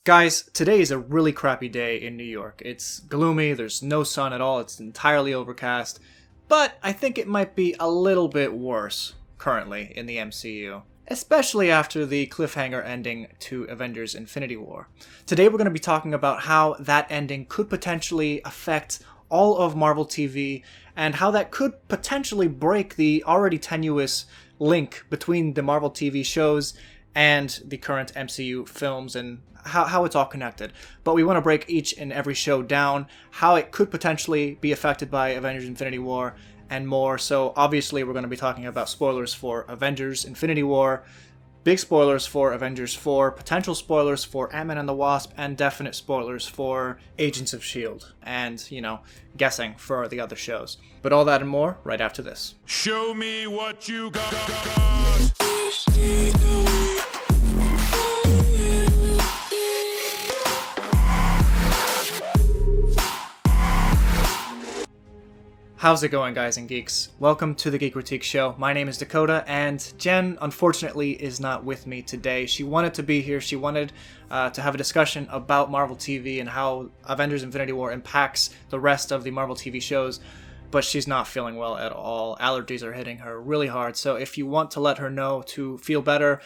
Guys, today is a really crappy day in New York. It's gloomy, there's no sun at all, it's entirely overcast, but I think it might be a little bit worse currently in the MCU, especially after the cliffhanger ending to Avengers Infinity War. Today we're going to be talking about how that ending could potentially affect all of Marvel TV and how that could potentially break the already tenuous link between the Marvel TV shows and the current MCU films and how it's all connected. But we want to break each and every show down, how it could potentially be affected by Avengers Infinity War and more. So obviously we're going to be talking about spoilers for Avengers Infinity War, big spoilers for Avengers 4, potential spoilers for Ant-Man and the Wasp, and definite spoilers for Agents of S.H.I.E.L.D. and, guessing for the other shows. But all that and more right after this. Show me what you got. How's it going, guys and geeks? Welcome to the Geek Critique Show. My name is Dakota, and Jenn, unfortunately, is not with me today. She wanted to be here. She wanted to have a discussion about Marvel TV and how Avengers Infinity War impacts the rest of the Marvel TV shows, but she's not feeling well at all. Allergies are hitting her really hard, so if you want to let her know to feel better,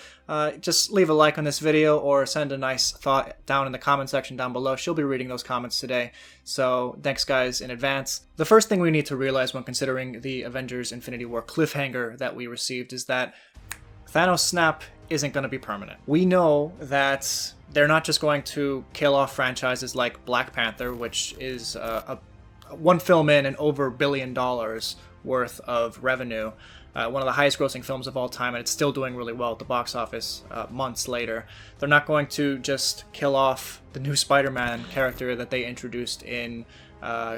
just leave a like on this video or send a nice thought down in the comment section down below. She'll be reading those comments today, so thanks guys in advance. The first thing we need to realize when considering the Avengers Infinity War cliffhanger that we received is that Thanos' snap isn't going to be permanent. We know that they're not just going to kill off franchises like Black Panther, which is one film in and over $1 billion worth of revenue, one of the highest grossing films of all time, and it's still doing really well at the box office months later. They're not going to just kill off the new Spider-Man character that they introduced in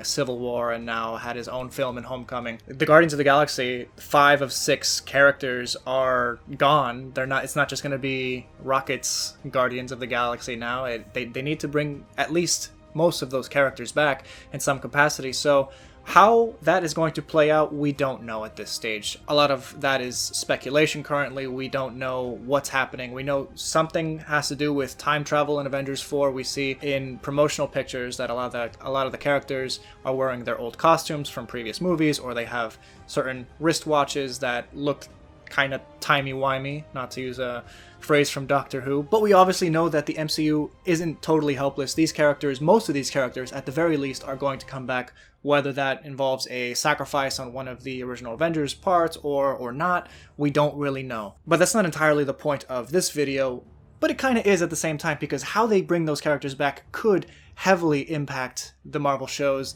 Civil War and now had his own film in Homecoming. The Guardians of the Galaxy, 5 of 6 characters are gone. It's not just going to be Rocket's Guardians of the Galaxy now. They need to bring at least most of those characters back in some capacity. So how that is going to play out, we don't know at this stage. A lot of that is speculation currently. We don't know what's happening. We know something has to do with time travel in Avengers 4. We see in promotional pictures that a lot of the characters are wearing their old costumes from previous movies, or they have certain wristwatches that look kind of timey-wimey, not to use a phrase from Doctor Who. But we obviously know that the MCU isn't totally helpless. These characters, most of these characters, at the very least, are going to come back, whether that involves a sacrifice on one of the original Avengers parts or not, we don't really know. But that's not entirely the point of this video, but it kind of is at the same time, because how they bring those characters back could heavily impact the Marvel shows,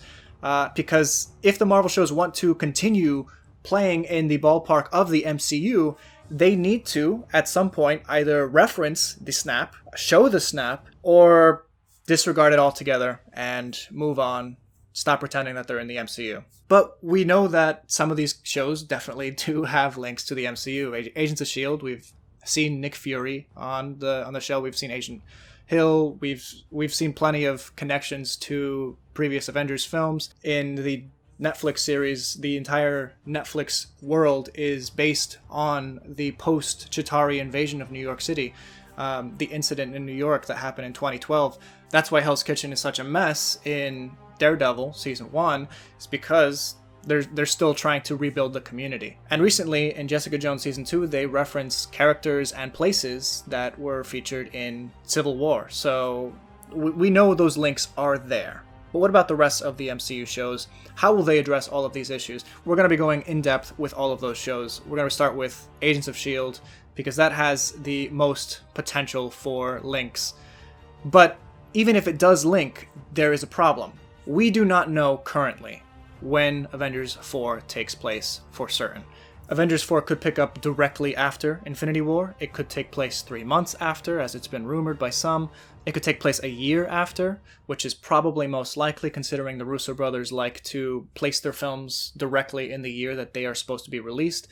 because if the Marvel shows want to continue playing in the ballpark of the MCU, they need to, at some point, either reference the snap, show the snap, or disregard it altogether and move on, stop pretending that they're in the MCU. But we know that some of these shows definitely do have links to the MCU. Agents of S.H.I.E.L.D., we've seen Nick Fury on the show, we've seen Agent Hill, we've seen plenty of connections to previous Avengers films. In the Netflix series, the entire Netflix world is based on the post-Chitauri invasion of New York City, the incident in New York that happened in 2012. That's why Hell's Kitchen is such a mess in Daredevil Season 1, is because they're still trying to rebuild the community. And recently, in Jessica Jones Season 2, they reference characters and places that were featured in Civil War. So we know those links are there. But what about the rest of the MCU shows? How will they address all of these issues? We're going to be going in depth with all of those shows. We're going to start with Agents of S.H.I.E.L.D. because that has the most potential for links. But even if it does link, there is a problem. We do not know currently when Avengers 4 takes place for certain. Avengers 4 could pick up directly after Infinity War. It could take place 3 months after, as it's been rumored by some. It could take place a year after, which is probably most likely, considering the Russo brothers like to place their films directly in the year that they are supposed to be released.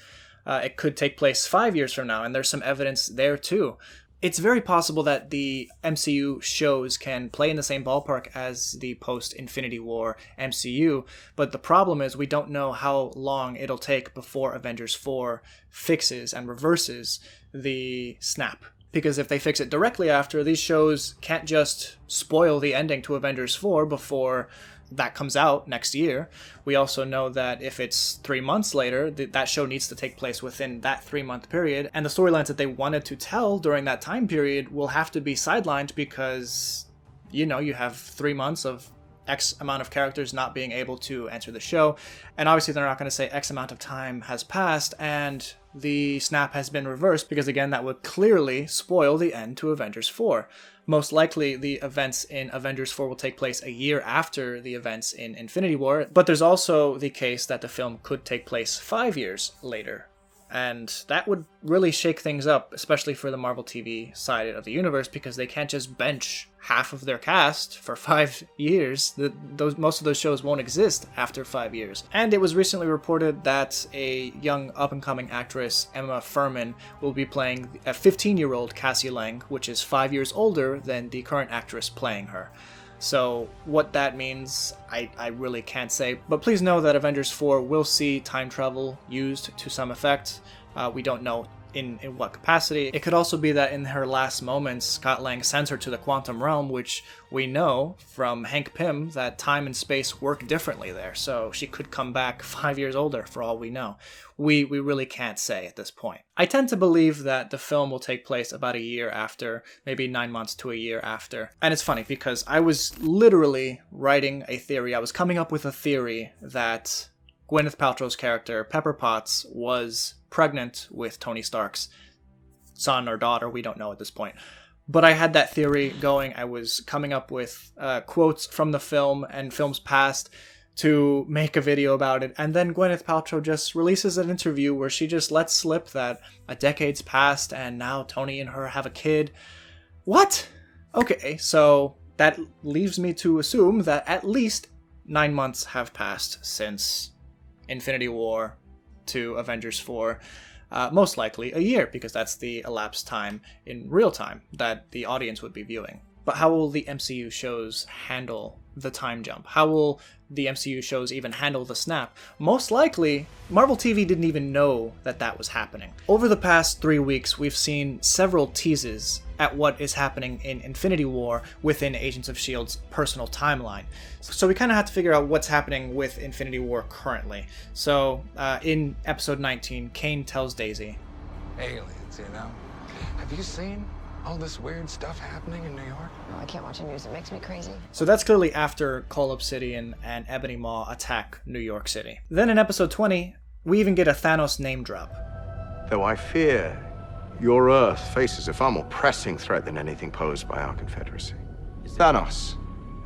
It could take place 5 years from now, and there's some evidence there too. It's very possible that the MCU shows can play in the same ballpark as the post-Infinity War MCU, but the problem is we don't know how long it'll take before Avengers 4 fixes and reverses the snap. Because if they fix it directly after, these shows can't just spoil the ending to Avengers 4 before that comes out next year. We also know that if it's 3 months later, that show needs to take place within that 3-month period. And the storylines that they wanted to tell during that time period will have to be sidelined because, you have 3 months of X amount of characters not being able to enter the show. And obviously they're not going to say X amount of time has passed and the snap has been reversed, because again, that would clearly spoil the end to Avengers 4. Most likely, the events in Avengers 4 will take place a year after the events in Infinity War, but there's also the case that the film could take place 5 years later. And that would really shake things up, especially for the Marvel TV side of the universe, because they can't just bench half of their cast for 5 years. Most of those shows won't exist after 5 years. And it was recently reported that a young up-and-coming actress, Emma Furman, will be playing a 15-year-old Cassie Lang, which is 5 years older than the current actress playing her. So what that means, I really can't say. But please know that Avengers 4 will see time travel used to some effect. We don't know in what capacity. It could also be that in her last moments, Scott Lang sends her to the quantum realm, which we know from Hank Pym that time and space work differently there. So she could come back 5 years older for all we know. We really can't say at this point. I tend to believe that the film will take place about a year after, maybe 9 months to a year after. And it's funny because I was literally writing a theory. I was coming up with a theory that Gwyneth Paltrow's character, Pepper Potts, was pregnant with Tony Stark's son or daughter. We don't know at this point. But I had that theory going. I was coming up with quotes from the film and films past to make a video about it. And then Gwyneth Paltrow just releases an interview where she just lets slip that a decade's passed and now Tony and her have a kid. What? Okay, so that leaves me to assume that at least 9 months have passed since Infinity War to Avengers 4, most likely a year, because that's the elapsed time in real time that the audience would be viewing. But how will the MCU shows handle the time jump? How will the MCU shows even handle the snap? Most likely, Marvel TV didn't even know that that was happening. Over the past 3 weeks, we've seen several teases at what is happening in Infinity War within Agents of S.H.I.E.L.D's personal timeline. So we kind of have to figure out what's happening with Infinity War currently. So in episode 19, Kane tells Daisy, Aliens, Have you seen all this weird stuff happening in New York? No, I can't watch the news. It makes me crazy. So that's clearly after Cull Obsidian and Ebony Maw attack New York City. Then in episode 20, we even get a Thanos name drop. Though I fear your Earth faces a far more pressing threat than anything posed by our Confederacy. Thanos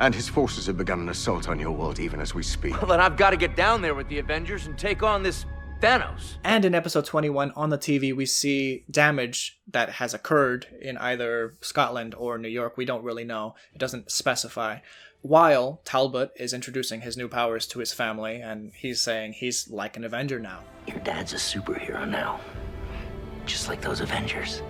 and his forces have begun an assault on your world even as we speak. Well, then I've got to get down there with the Avengers and take on this Thanos. And in episode 21 on the TV, we see damage that has occurred in either Scotland or New York. We don't really know. It doesn't specify. While Talbot is introducing his new powers to his family, and he's saying he's like an Avenger now. Your dad's a superhero now. Just like those Avengers.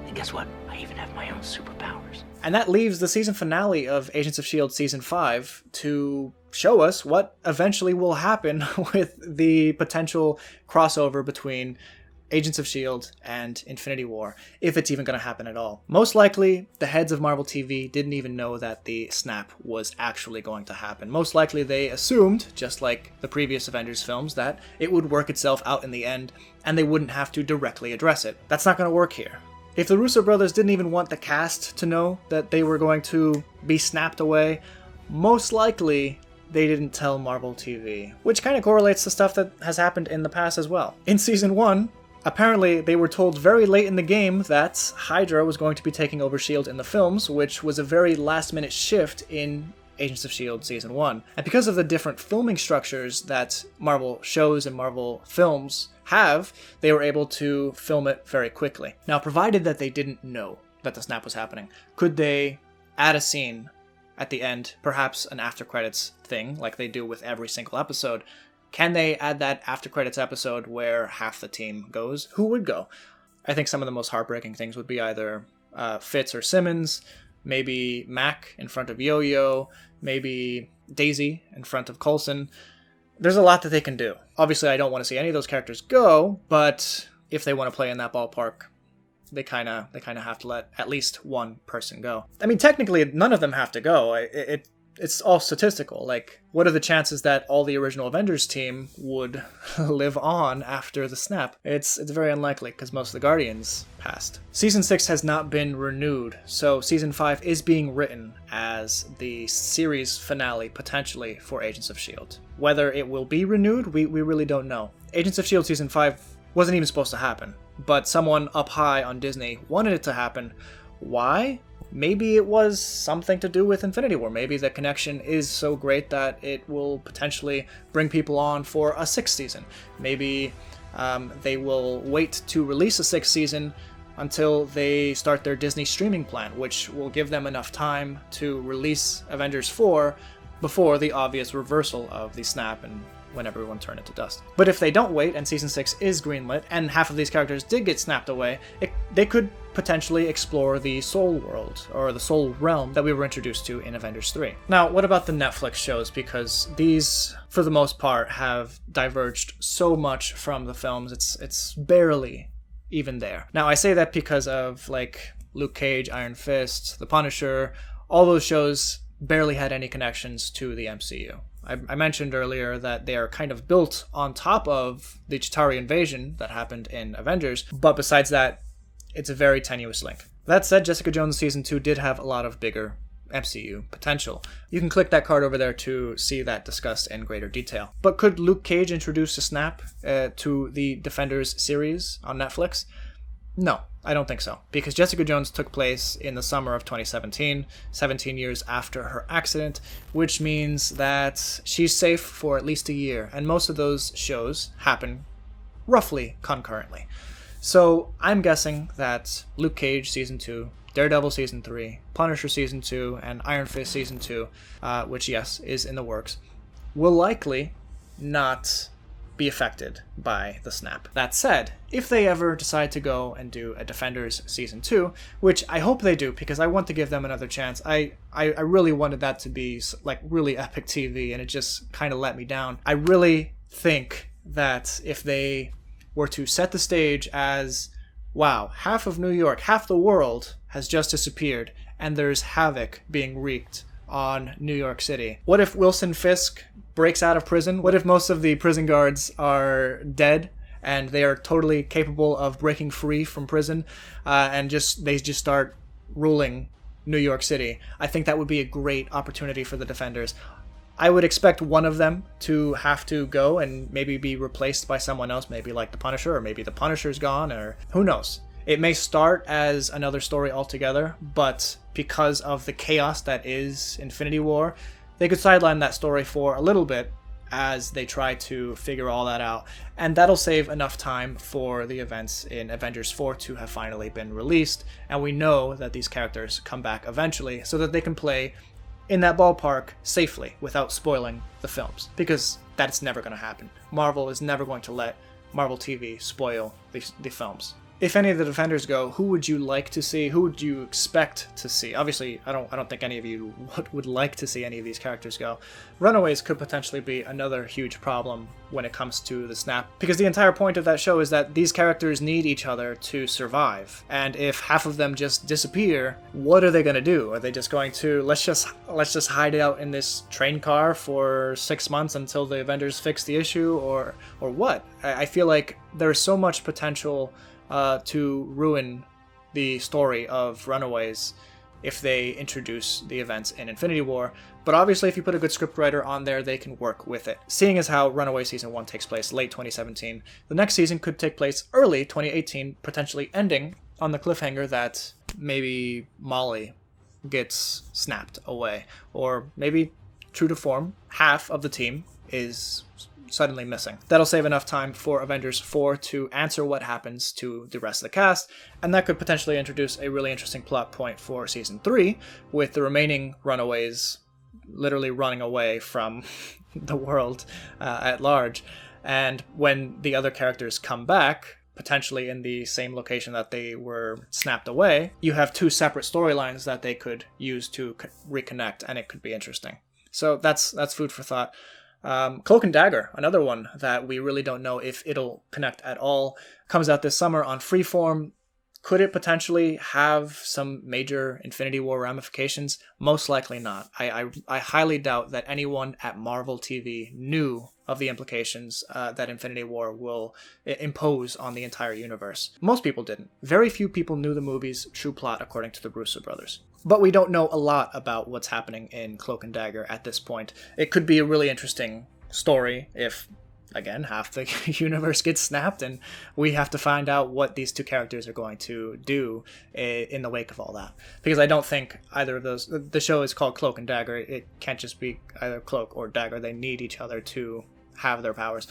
And guess what? I even have my own superpowers. And that leaves the season finale of Agents of S.H.I.E.L.D. Season 5 to show us what eventually will happen with the potential crossover between Agents of S.H.I.E.L.D. and Infinity War, if it's even going to happen at all. Most likely, the heads of Marvel TV didn't even know that the snap was actually going to happen. Most likely, they assumed, just like the previous Avengers films, that it would work itself out in the end, and they wouldn't have to directly address it. That's not going to work here. If the Russo brothers didn't even want the cast to know that they were going to be snapped away, most likely they didn't tell Marvel TV, which kind of correlates to stuff that has happened in the past as well. In Season 1, apparently they were told very late in the game that Hydra was going to be taking over S.H.I.E.L.D. in the films, which was a very last-minute shift in Agents of S.H.I.E.L.D. Season 1. And because of the different filming structures that Marvel shows and Marvel films have, they were able to film it very quickly. Now, provided that they didn't know that the snap was happening, could they add a scene at the end, perhaps an after credits thing, like they do with every single episode? Can they add that after credits episode where half the team goes? Who would go? I think some of the most heartbreaking things would be either Fitz or Simmons, maybe Mac in front of Yo-Yo, maybe Daisy in front of Coulson. There's a lot that they can do. Obviously, I don't want to see any of those characters go, but if they want to play in that ballpark, they kind of have to let at least one person go. I mean, technically, none of them have to go. It's all statistical. Like, what are the chances that all the original Avengers team would live on after the snap? It's very unlikely, because most of the Guardians passed. Season 6 has not been renewed, so Season 5 is being written as the series finale, potentially, for Agents of S.H.I.E.L.D. Whether it will be renewed, we really don't know. Agents of S.H.I.E.L.D. Season 5 wasn't even supposed to happen, but someone up high on Disney wanted it to happen. Why? Maybe it was something to do with Infinity War. Maybe the connection is so great that it will potentially bring people on for a 6th season. Maybe they will wait to release a 6th season until they start their Disney streaming plan, which will give them enough time to release Avengers 4 before the obvious reversal of the snap and when everyone turned into dust. But if they don't wait and Season 6 is greenlit and half of these characters did get snapped away, they could potentially explore the Soul World, or the Soul Realm, that we were introduced to in Avengers 3. Now, what about the Netflix shows? Because these, for the most part, have diverged so much from the films, it's barely even there. Now, I say that because of, like, Luke Cage, Iron Fist, The Punisher, all those shows barely had any connections to the MCU. I mentioned earlier that they are kind of built on top of the Chitauri invasion that happened in Avengers, but besides that, it's a very tenuous link. That said, Jessica Jones Season 2 did have a lot of bigger MCU potential. You can click that card over there to see that discussed in greater detail. But could Luke Cage introduce a snap to the Defenders series on Netflix? No, I don't think so, because Jessica Jones took place in the summer of 2017, 17 years after her accident, which means that she's safe for at least a year, and most of those shows happen roughly concurrently. So I'm guessing that Luke Cage Season 2, Daredevil Season 3, Punisher Season 2, and Iron Fist Season 2, which, yes, is in the works, will likely not be affected by the snap. That said, if they ever decide to go and do a Defenders Season 2, which I hope they do because I want to give them another chance. I really wanted that to be like really epic TV, and it just kind of let me down. I really think that if they were to set the stage as, wow, half of New York, half the world has just disappeared, and there's havoc being wreaked on New York City. What if Wilson Fisk breaks out of prison? What if most of the prison guards are dead and they are totally capable of breaking free from prison and they just start ruling New York City? I think that would be a great opportunity for the Defenders. I would expect one of them to have to go and maybe be replaced by someone else, maybe like the Punisher, or maybe the Punisher's gone, or who knows. It may start as another story altogether, but because of the chaos that is Infinity War, they could sideline that story for a little bit as they try to figure all that out. And that'll save enough time for the events in Avengers 4 to have finally been released. And we know that these characters come back eventually so that they can play in that ballpark safely without spoiling the films. Because that's never going to happen. Marvel is never going to let Marvel TV spoil the films. If any of the Defenders go, who would you like to see? Who would you expect to see? Obviously, I don't think any of you would like to see any of these characters go. Runaways could potentially be another huge problem when it comes to the snap, because the entire point of that show is that these characters need each other to survive. And if half of them just disappear, what are they going to do? Are they just going to let's just hide out in this train car for 6 months until the Avengers fix the issue, or what? I feel like there's so much potential to ruin the story of Runaways if they introduce the events in Infinity War. But obviously, if you put a good scriptwriter on there, they can work with it. Seeing as how Runaways Season 1 takes place late 2017, the next season could take place early 2018, potentially ending on the cliffhanger that maybe Molly gets snapped away. Or maybe, true to form, half of the team is suddenly missing. That'll save enough time for Avengers 4 to answer what happens to the rest of the cast, and that could potentially introduce a really interesting plot point for Season 3, with the remaining Runaways literally running away from the world at large. And when the other characters come back, potentially in the same location that they were snapped away, you have two separate storylines that they could use to reconnect, and it could be interesting. So that's food for thought. Cloak and Dagger, another one that we really don't know if it'll connect at all, comes out this summer on Freeform. Could it potentially have some major Infinity War ramifications? Most likely not. I highly doubt that anyone at Marvel TV knew of the implications that Infinity War will impose on the entire universe. Most people didn't. Very few people knew the movie's true plot, according to the Russo brothers. But we don't know a lot about what's happening in Cloak and Dagger at this point. It could be a really interesting story if, again, half the universe gets snapped and we have to find out what these two characters are going to do in the wake of all that. Because I don't think either of those... The show is called Cloak and Dagger. It can't just be either Cloak or Dagger. They need each other to have their powers.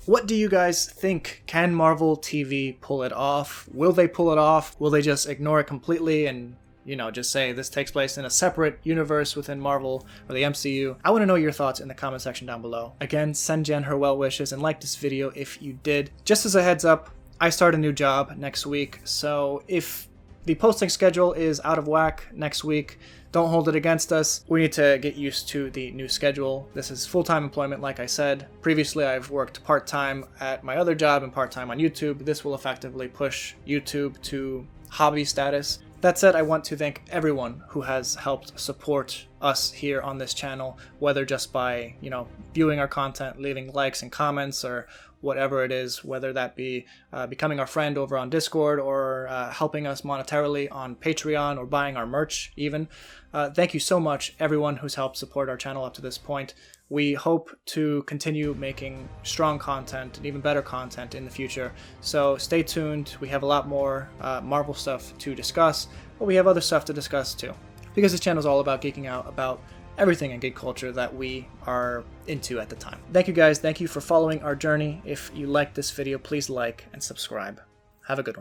What do you guys think? Can Marvel TV pull it off? Will they pull it off? Will they just ignore it completely and, you know, just say this takes place in a separate universe within Marvel or the MCU? I want to know your thoughts in the comment section down below. Again, send Jen her well wishes and like this video if you did. Just as a heads up, I start a new job next week, so if the posting schedule is out of whack next week, don't hold it against us. We need to get used to the new schedule. This is full-time employment, like I said. Previously, I've worked part-time at my other job and part-time on YouTube. This will effectively push YouTube to hobby status. That said, I want to thank everyone who has helped support us here on this channel, whether just by, you know, viewing our content, leaving likes and comments, or whatever it is, whether that be becoming our friend over on Discord or helping us monetarily on Patreon or buying our merch even. Thank you so much, everyone who's helped support our channel up to this point. We hope to continue making strong content and even better content in the future, so stay tuned. We have a lot more Marvel stuff to discuss, but we have other stuff to discuss too, because this channel is all about geeking out about everything in geek culture that we are into at the time. Thank you guys. Thank you for following our journey. If you liked this video, please like and subscribe. Have a good one.